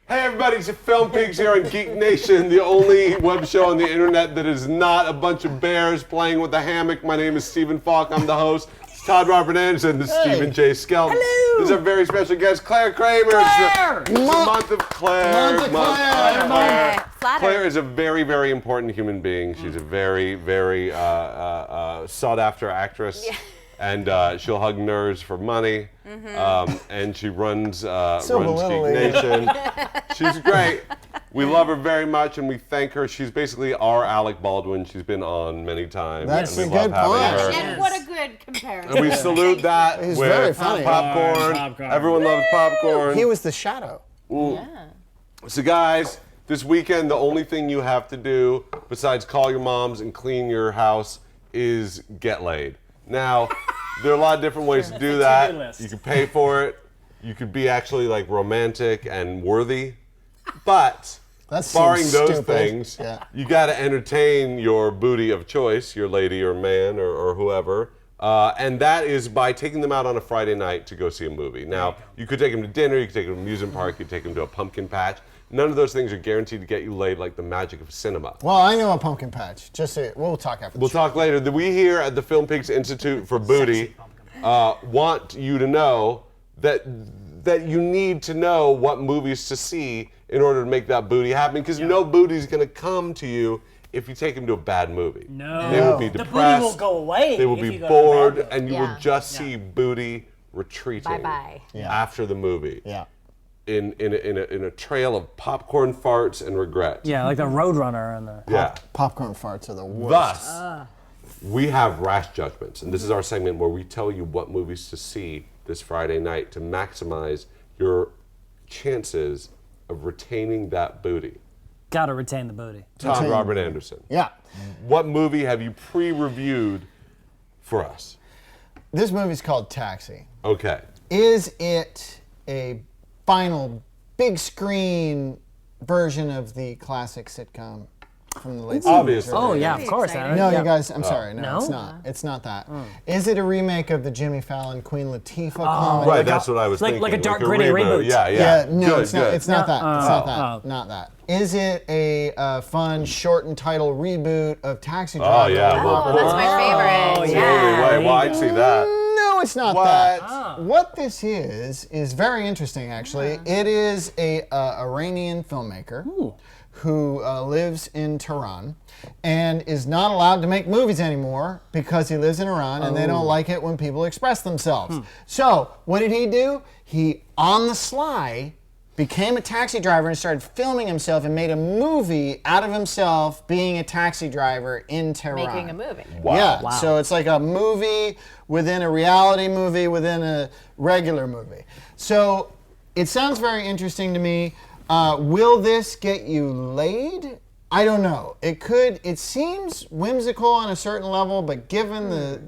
Hey everybody, it's Film Pigs here on GeekNation, the only web show on the internet that is not a bunch of bears playing with a hammock. My name is Stephen Falk, I'm the host. It's Todd Robert Anderson, this is Stephen J. Skelton. Hello! This is our very special guest, Clare Kramer. Claire! It's the month of Claire. Month of Claire. Claire is a very, very important human being. She's a very, very sought after actress. Yeah. And she'll hug nerds for money, and she runs GeekNation. She's great. We love her very much, and we thank her. She's basically our Alec Baldwin. She's been on many times. That's and a good point. And what a good comparison. And we salute that He's with very funny. popcorn. Everyone loves popcorn. He was the shadow. Yeah. So guys, this weekend, the only thing you have to do, besides call your moms and clean your house, is get laid. Now, there are a lot of different ways to do that. You can pay for it. You could be actually like romantic and worthy. But barring those things, you got to entertain your booty of choice, your lady or man or whoever. And that is by taking them out on a Friday night to go see a movie. Now, you could take them to dinner, you could take them to an amusement park, you could take them to a pumpkin patch. None of those things are guaranteed to get you laid like the magic of cinema. Well, I know a pumpkin patch. Just say, we'll talk after. We'll talk later. We here at the Film Pigs Institute for Booty want you to know that you need to know what movies to see in order to make that booty happen, because no booty's going to come to you if you take them to a bad movie. No. They will be depressed. The booty will go away. They will be bored, and you will just see booty retreating after the movie. Yeah. In a trail of popcorn farts and regret. Yeah, like the Roadrunner and the Popcorn farts are the worst. Thus, we have rash judgments, and this is our segment where we tell you what movies to see this Friday night to maximize your chances of retaining that booty. Gotta retain the booty. Todd Robert Anderson. Yeah. What movie have you pre-reviewed for us? This movie's called Taxi. Okay. Is it a final big screen version of the classic sitcom from the late 70s? Obviously. Oh yeah, of course. No, you guys, I'm sorry. No, No? it's not. It's not that. Is it a remake of the Jimmy Fallon Queen Latifah comedy? Right, that's what I was thinking. like a dark, gritty reboot. Yeah. No, Good, it's not. good. It's not that. It's not that. Not that. Is it a fun, short and title reboot of Taxi Driver? Oh yeah. Oh, that's my favorite. Yeah. Well, I'd see that. No, it's not that. What this is very interesting, actually. It is a Iranian filmmaker who lives in Tehran and is not allowed to make movies anymore because he lives in Iran and they don't like it when people express themselves. So, what did he do? He, on the sly, became a taxi driver and started filming himself and made a movie out of himself being a taxi driver in Tehran. Making a movie. Wow. Yeah, Wow. so it's like a movie within a reality movie within a regular movie. So it sounds very interesting to me. Will this get you laid? I don't know. It could. It seems whimsical on a certain level, but given the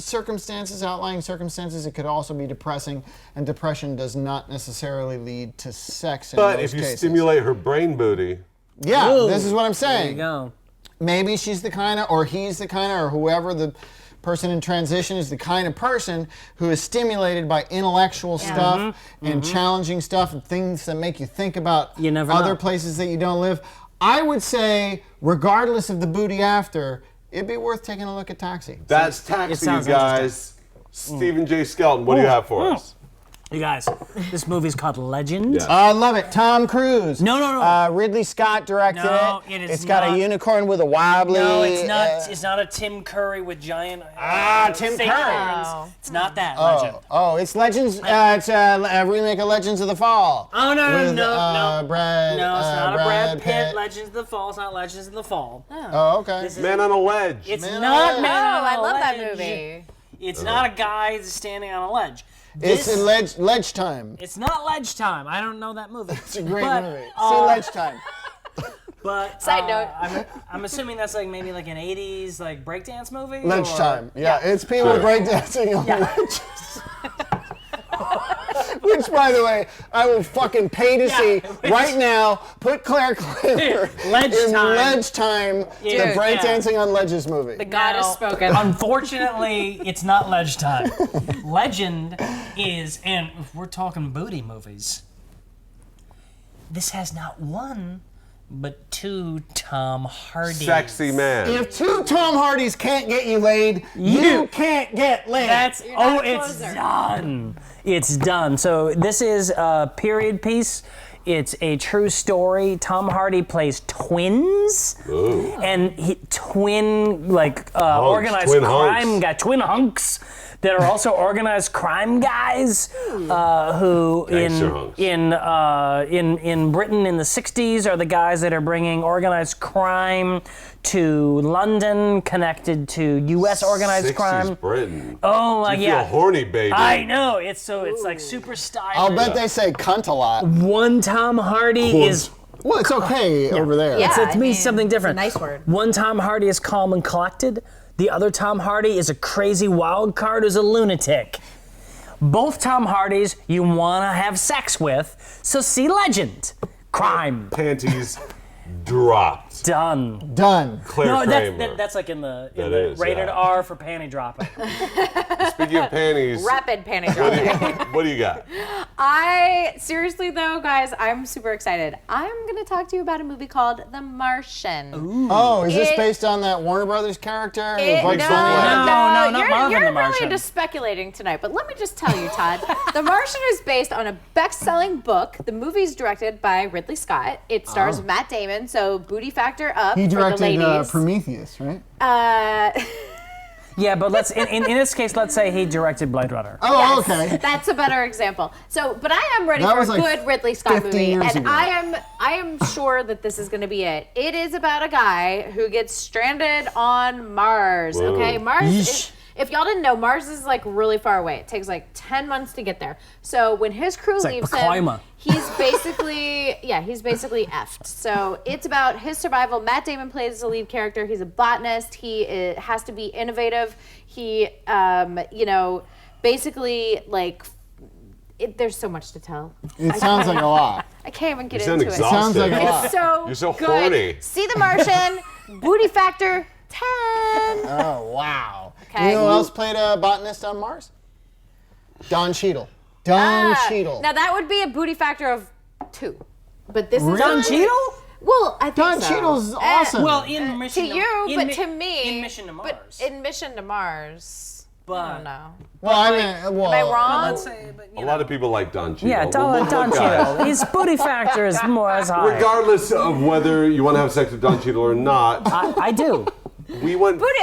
circumstances, outlying circumstances, it could also be depressing, and depression does not necessarily lead to sex in But most if you cases. stimulate her brain booty. Yeah, Ooh. this is what I'm There saying. you go. Maybe she's the kind of, or he's the kind of, or whoever the person in transition is the kind of person who is stimulated by intellectual stuff and challenging stuff and things that make you think about You never other know. places that you don't live. I would say, regardless of the booty after, it'd be worth taking a look at Taxi. That's Taxi, you sounds guys. Stephen J. Skelton, what do you have for us? You guys, this movie's called Legend. Yeah. I love it. Tom Cruise. No. Ridley Scott directed No, it. it is It's got not. a unicorn with a wobbly. No, it's not. It's not a Tim Curry with giant. Tim fake Curry. horns. It's not that Legend. It's Legends. It's a remake of Legends of the Fall. Oh no, with, no. Brad. No, it's not a Brad Pitt. Pitt. Legends of the Fall. It's not Legends of the Fall. Oh, okay. This is- Man on a Ledge. It's Man not on a Man Oh, on I a love that Ledge. movie. It's not a guy standing on a ledge. It's This- in Ledge Time. It's not Ledge Time. I don't know that movie. It's a great But, movie. See Ledge Time. But Side note. I'm assuming that's like maybe like an '80s like breakdance movie. Ledge or- Time. Yeah, it's people breakdancing on ledges. Which, by the way, I will fucking pay to see right now. Put Clare Kramer Ledge in Time. Ledge Time, the Dude, breakdancing on ledges movie. The God has spoken. Unfortunately, it's not Ledge Time. Legend is, and if we're talking booty movies, this has not one, but 2 Tom Hardys. Sexy man. If 2 Tom Hardys can't get you laid, you can't get laid. That's not a it's closer. done. It's done. So this is a period piece. It's a true story. Tom Hardy plays twins, and organized twin crime hunks. guy, twin hunks that are also organized crime guys who Gangster hunks. in Britain in the 60s are the guys that are bringing organized crime to London, connected to U.S. organized 60s crime. Britain. Oh, You yeah. feel horny, baby. I know. It's like super stylish. I'll bet they say cunt a lot. One Tom Hardy is. Well, it's okay over there. Yeah. It means I mean, something different. it's a nice word. One Tom Hardy is calm and collected. The other Tom Hardy is a crazy wild card who's a lunatic. Both Tom Hardys you want to have sex with, so see Legend. Crime. Panties dropped. Done. Done. Clare No, Kramer. that's like in the That is, rated yeah. R for panty dropping. Speaking of panties, Rapid panic dropping. what do you got? Seriously though, guys, I'm super excited. I'm going to talk to you about a movie called The Martian. Oh, is this It- based on that Warner Brothers character? No, Bugs Bunny? No, not Marvin you're the really Martian. into speculating tonight, but let me just tell you, Todd. The Martian is based on a best-selling book. The movie's directed by Ridley Scott. It stars Matt Damon, so booty factor up He for the directed ladies. Prometheus, right? Yeah, but let's in this case, let's say he directed Blade Runner. Oh, okay. That's a better example. So, but I am ready That for a was like good Ridley Scott 50 movie, years and ago. I am sure that this is going to be it. It is about a guy who gets stranded on Mars. Whoa. Okay, Mars. Yeesh. If y'all didn't know, Mars is like really far away. It takes like 10 months to get there. So when his crew like leaves Pacoima. him, he's basically effed. So it's about his survival. Matt Damon plays the lead character. He's a botanist. He has to be innovative. He, basically like. There's so much to tell. It sounds like a lot. I can't even get You sound into exhausted. Sounds like a lot. it. So You're so good. horny. See The Martian. Booty factor 10. Oh, wow. Okay. You know who else played a botanist on Mars? Don Cheadle. Don Cheadle. Now that would be a booty factor of 2. But this is Don one- Cheadle? Well, I think Don so. Cheadle's awesome. Well, in Mission To you, in but Mi- to me, in Mission to Mars. But in Mission to Mars, I But- don't know. well, I mean, well, Am I wrong? Let's say, but, A lot of people like Don Cheadle. Yeah, Well, Don look, guys, Cheadle. His booty factor is more as high. regardless of whether you want to have sex with Don Cheadle or not, I do. we went. Booty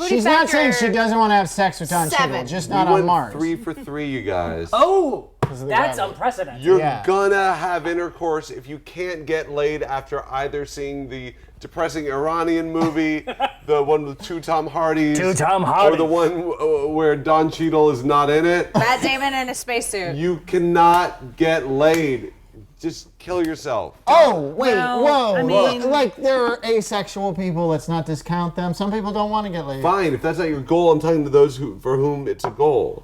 she's factor. not saying she doesn't want to have sex with Don 7. Cheadle, just We not went on Mars. 3 for 3, you guys. Oh, of the that's gravity. unprecedented. You're Yeah. gonna have intercourse if you can't get laid after either seeing the depressing Iranian movie, the one with 2 Tom Hardys, Two Tom or Hardys. the one where Don Cheadle is not in it. Matt Damon in a spacesuit. You cannot get laid. Just kill yourself. Oh, wait, Well, whoa. I mean- like, there are asexual people, let's not discount them. Some people don't want to get laid. Fine, if that's not your goal, I'm talking to those for whom it's a goal.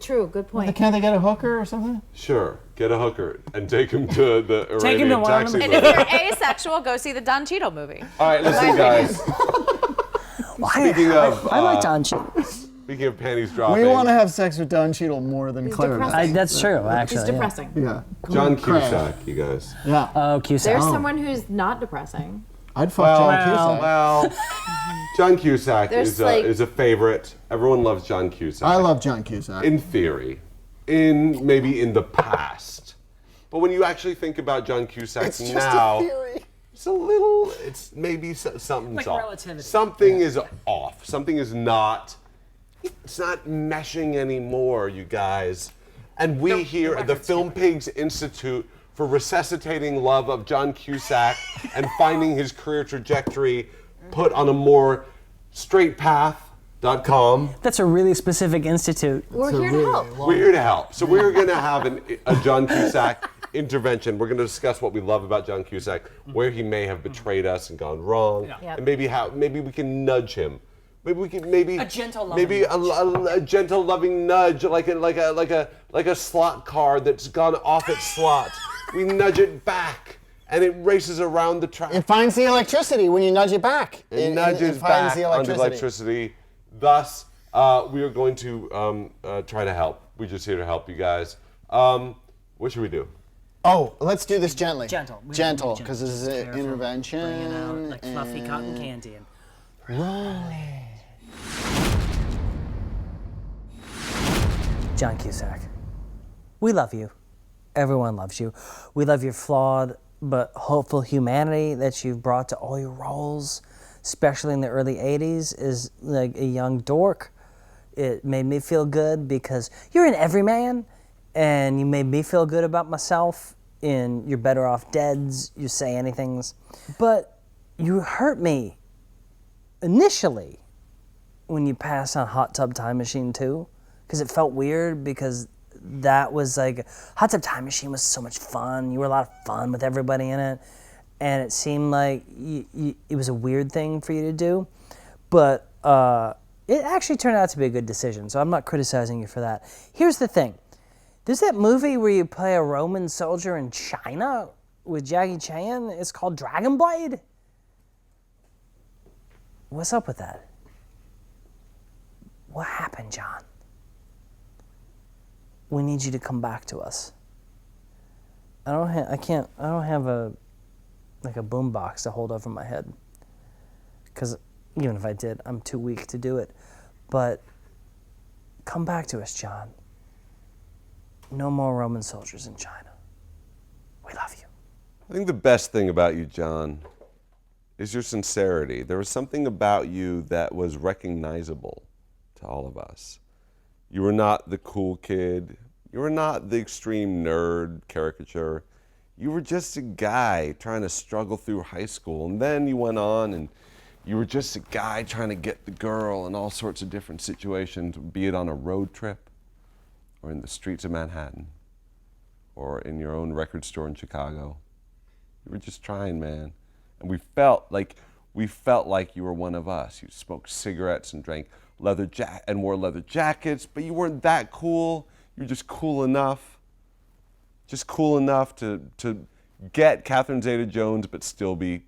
True, good point. Can't they get a hooker or something? Sure, get a hooker and take him to the Take him to Iranian one of taxi them. And movie. if you're asexual, go see the Don Cheadle movie. All right, listen, guys. Speaking of, I like Don Cheadle. speaking of panties dropping, We want to have sex with Don Cheadle more than Claire does. depressing. That's true, actually. It's yeah. depressing. Yeah. John Craig. Cusack, you guys. Yeah. Oh, Cusack. There's someone who's not depressing. I'd fuck John Cusack. Well, John Cusack There's is a favorite. Everyone loves John Cusack. I love John Cusack. in theory, maybe in the past, but when you actually think about John Cusack It's just now, a theory. it's a little. It's maybe something's Like off. relativity. Something is off. Something is not. It's not meshing anymore, you guys. And we here at the Film Pigs Institute for resuscitating love of John Cusack and finding his career trajectory put on a more straight path.com. That's a really specific institute. We're here to help. We're here to help. So we're going to have a John Cusack intervention. We're going to discuss what we love about John Cusack, where he may have betrayed us and gone wrong, Yep. and maybe we can nudge him. Maybe we can a gentle loving a gentle loving nudge, like a slot car that's gone off its slot. We nudge it back, and it races around the track. It finds the electricity when you nudge it back. It nudges finds back onto electricity. Thus, we are going to try to help. We're just here to help you guys. What should we do? Oh, let's do this gently. Gentle. Gentle, because this is an Careful. intervention. Bringing out like fluffy cotton candy. Roll it. John Cusack, we love you. Everyone loves you. We love your flawed but hopeful humanity that you've brought to all your roles, especially in the early 80s as like a young dork. It made me feel good because you're an everyman, and you made me feel good about myself in You're Better Off Deads, You Say Anythings. But you hurt me initially when you passed on Hot Tub Time Machine 2, because it felt weird because that was like, Hot Tub Time Machine was so much fun. You were a lot of fun with everybody in it. And it seemed like it was a weird thing for you to do. But it actually turned out to be a good decision, so I'm not criticizing you for that. Here's the thing. There's that movie where you play a Roman soldier in China with Jackie Chan. It's called Dragon Blade. What's up with that? What happened, John? We need you to come back to us. I don't have a boom box to hold over my head. Because even if I did, I'm too weak to do it. But come back to us, John. No more Roman soldiers in China. We love you. I think the best thing about you, John, is your sincerity. There was something about you that was recognizable to all of us. You were not the cool kid. You were not the extreme nerd caricature. You were just a guy trying to struggle through high school. And then you went on and you were just a guy trying to get the girl in all sorts of different situations, be it on a road trip or in the streets of Manhattan or in your own record store in Chicago. You were just trying, man. And we felt like you were one of us. You smoked cigarettes and drank wore leather jackets, but you weren't that cool. You were just cool enough. Just cool enough to get Catherine Zeta-Jones, but still be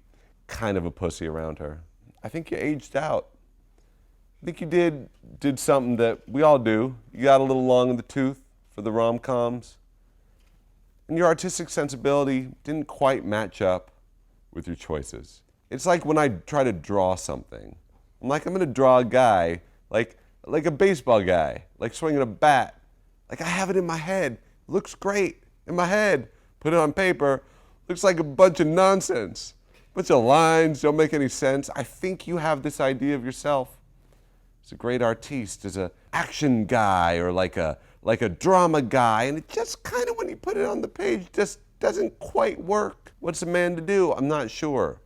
kind of a pussy around her. I think you aged out. I think you did something that we all do. You got a little long in the tooth for the rom-coms. And your artistic sensibility didn't quite match up with your choices. It's like when I try to draw something. I'm like, I'm gonna draw a guy, like a baseball guy, like swinging a bat. Like I have it in my head. Looks great in my head. Put it on paper. Looks like a bunch of nonsense. Bunch of lines, don't make any sense. I think you have this idea of yourself as a great artiste, as an action guy or like a drama guy, and it just kind of, when you put it on the page, just doesn't quite work. What's a man to do? I'm not sure.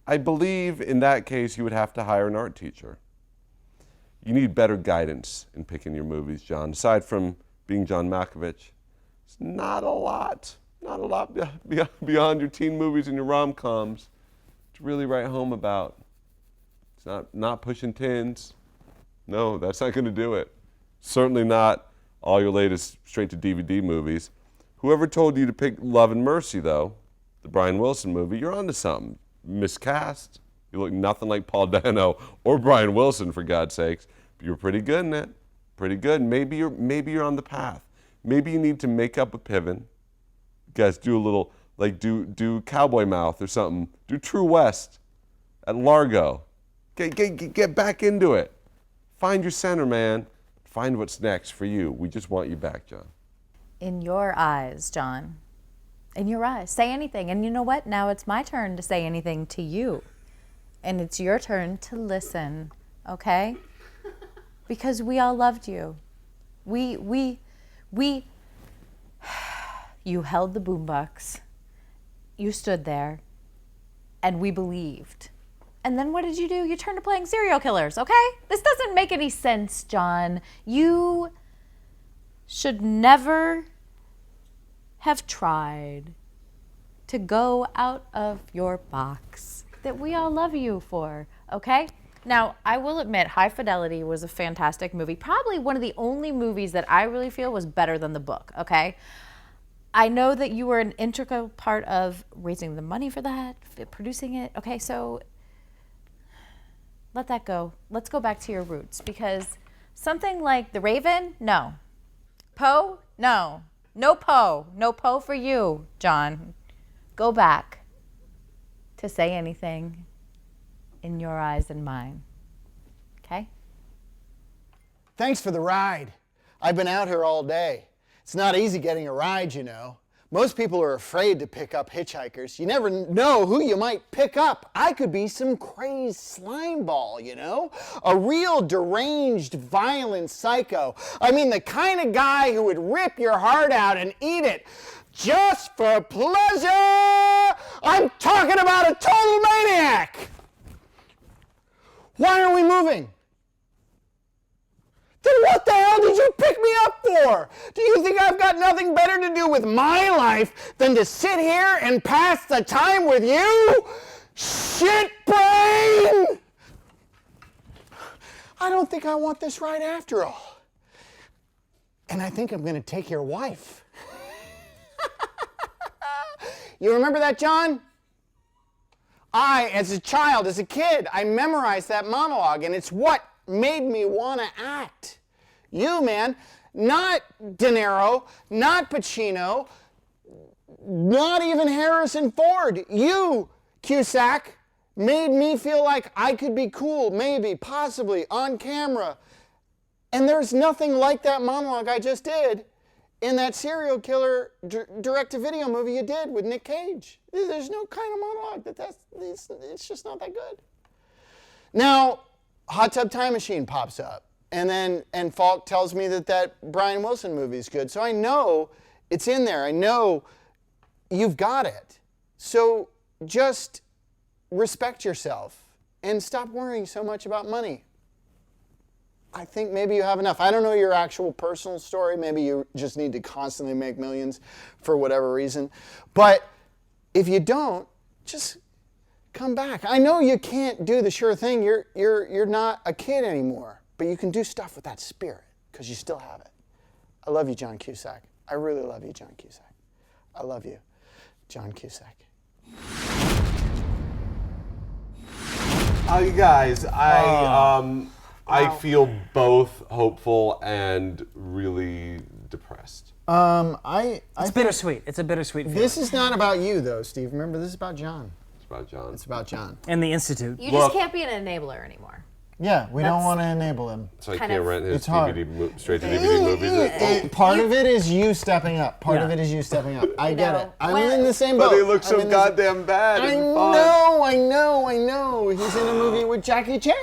I believe in that case you would have to hire an art teacher. You need better guidance in picking your movies, John. Aside from being John Malkovich, it's not a lot beyond your teen movies and your rom-coms to really write home about. It's not pushing tins. No, that's not going to do it. Certainly not all your latest straight-to-DVD movies. Whoever told you to pick Love and Mercy, though, the Brian Wilson movie, you're onto something. Miscast. You look nothing like Paul Dano or Brian Wilson, for God's sakes. But you're pretty good in it. Pretty good. Maybe you're on the path. Maybe you need to make up a Piven. You guys do a little, like do Cowboy Mouth or something. Do True West at Largo. Get back into it. Find your center, man. Find what's next for you. We just want you back, John. In your eyes, John. In your eyes. Say anything. And you know what? Now it's my turn to say anything to you. And it's your turn to listen, okay? Because we all loved you. You held the boombox. You stood there. And we believed. And then what did you do? You turned to playing serial killers, okay? This doesn't make any sense, John. You should never have tried to go out of your box that we all love you for, okay? Now, I will admit, High Fidelity was a fantastic movie. Probably one of the only movies that I really feel was better than the book, okay? I know that you were an integral part of raising the money for that, producing it, okay? So let that go. Let's go back to your roots, because something like The Raven, no. Poe, no. No po. No po for you, John. Go back to say anything in your eyes and mine. Okay? Thanks for the ride. I've been out here all day. It's not easy getting a ride, you know. Most people are afraid to pick up hitchhikers. You never know who you might pick up. I could be some crazed slime ball, you know? A real deranged, violent psycho. I mean, the kind of guy who would rip your heart out and eat it just for pleasure. I'm talking about a total maniac. Why are we moving? Then what the hell did you pick me up for? Do you think I've got nothing better to do with my life than to sit here and pass the time with you? Shit brain! I don't think I want this ride after all. And I think I'm gonna take your wife. You remember that, John? As a child, as a kid, I memorized that monologue, and it's what made me want to act. You, man, not De Niro, not Pacino, not even Harrison Ford. You, Cusack, made me feel like I could be cool, maybe, possibly, on camera. And there's nothing like that monologue I just did in that serial killer direct-to-video movie you did with Nick Cage. There's no kind of monologue it's just not that good. Now, Hot Tub Time Machine pops up, and Falk tells me that Brian Wilson movie is good. So I know it's in there. I know you've got it. So just respect yourself and stop worrying so much about money. I think maybe you have enough. I don't know your actual personal story. Maybe you just need to constantly make millions for whatever reason. But if you don't, just come back. I know you can't do the sure thing. You're not a kid anymore, but you can do stuff with that spirit because you still have it. I love you, John Cusack. I really love you, John Cusack. I love you, John Cusack. You guys, I feel both hopeful and really depressed. It's bittersweet. It's a bittersweet feeling. This is not about you, though, Steve. Remember, this is about John. It's about John. It's about John. And the Institute. You just can't be an enabler anymore. Yeah, we don't want to enable him. So I kind can't of- rent his It's hard. straight to DVD movies. Part of it is you stepping up. Part of Yeah. it is you stepping up. I get No. it. I'm When- in the same boat. But they look so I'm in the- goddamn bad I and fun. know. He's in a movie with Jackie Chan.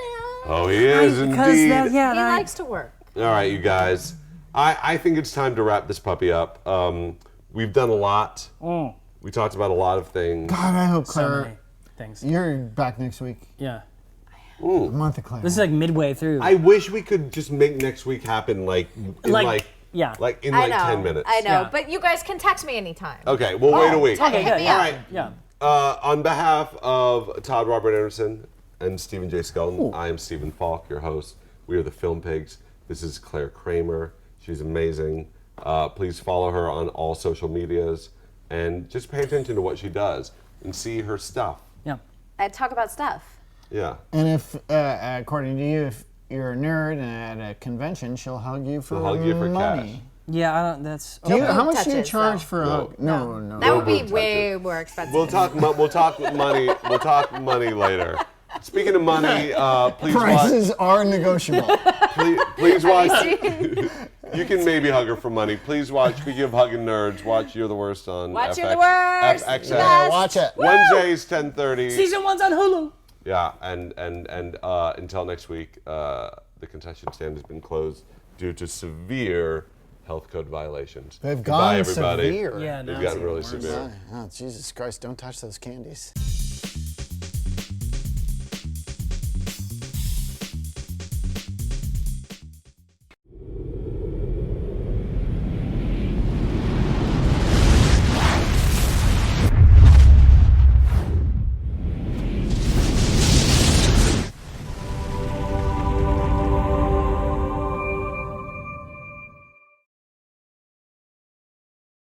Oh, he is indeed. He likes to work. All right, you guys. I think it's time to wrap this puppy up. We've done a lot. We talked about a lot of things. God, I hope So Claire, many things. you're back next week. Yeah. A month of Claire. This is like midway through. I wish we could just make next week happen in Like, 10 minutes. I know, Yeah. but you guys can text me anytime. Okay, we'll wait a week. Okay, Hit good. me Yeah. All right. Yeah. On behalf of Todd Robert Anderson and Stephen J. Skelton, I am Stephen Falk, your host. We are the Film Pigs. This is Clare Kramer. She's amazing. Please follow her on all social medias and just pay attention to what she does and see her stuff. Yeah. I talk about stuff. Yeah. And if, according to you, if you're a nerd and at a convention, she'll hug you for hug you for money. cash. Yeah, I don't. That's. Do you, No how boob much do you touches, charge though. for a hug? No. That would be boob way touches. more expensive. We'll talk money. We'll talk money later. Speaking of money, please Prices are negotiable. please watch. You can maybe hug her for money. Please watch. Speaking of hugging nerds, watch You're the Worst on Watch FX, You're the Worst. FXN. Yeah, watch it. Wednesdays 10:30. Season 1's on Hulu. Yeah, and until next week, the concession stand has been closed due to severe health code violations. They've Goodbye, gone everybody. severe. Yeah, They've now gotten it's really even worse. severe. Oh, Jesus Christ, don't touch those candies.